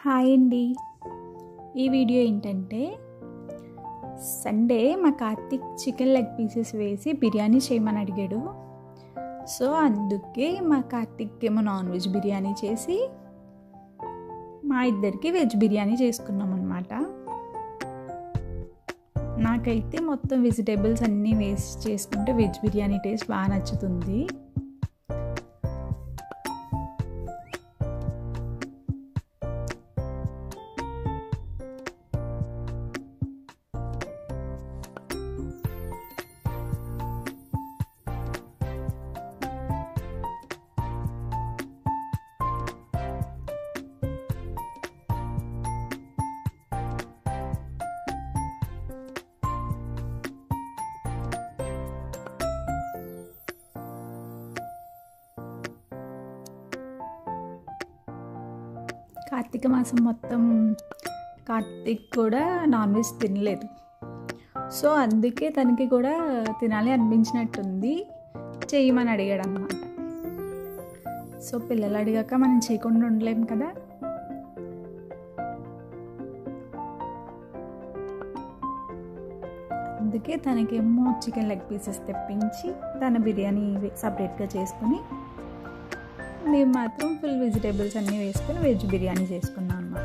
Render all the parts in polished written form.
Hi అండి. ఈ video ఏంటంటే సండే మా కార్తిక్ చికెన్ లెగ్ పీసెస్ వేసి బిర్యానీ చేయమని అడిగాడు. సో అందుకే మా కార్తిక్ ఏమో నాన్ వెజ్ బిర్యానీ చేసి మా ఇద్దరికి వెజ్ బిర్యానీ చేసుకున్నాం అన్నమాట. నాకైతే మొత్తం వెజిటేబుల్స్ అన్నీ వేసి చేసుకుంటే వెజ్ బిర్యానీ టేస్ట్ బాగా నచ్చుతుంది. కార్తీక మాసం మొత్తం కార్తీక్ కూడా నాన్ వెజ్ తినలేదు. సో అందుకే తనకి కూడా తినాలి అనిపించినట్టుంది, చేయమని అడిగాడు అన్నమాట. సో పిల్లలు అడిగాక మనం చేయకుండా ఉండలేం కదా. అందుకే తనకేమో చికెన్ లెగ్ పీసెస్ తెప్పించి తన బిర్యానీ సపరేట్గా చేసుకుని మేము మాత్రం ఫుల్ వెజిటేబుల్స్ అన్నీ వేసుకొని వెజ్ బిర్యానీ చేసుకున్నాం అన్నమాట.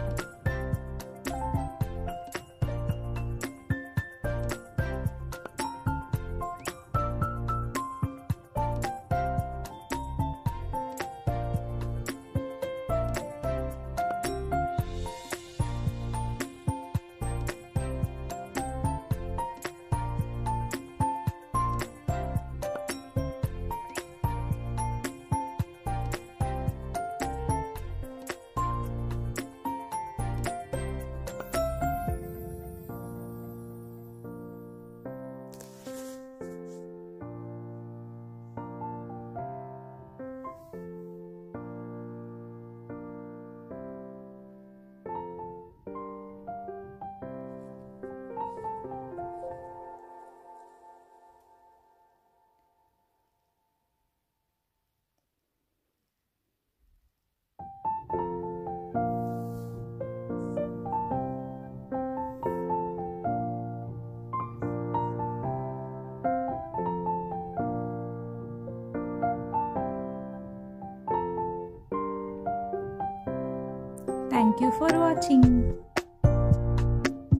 Thank you for watching.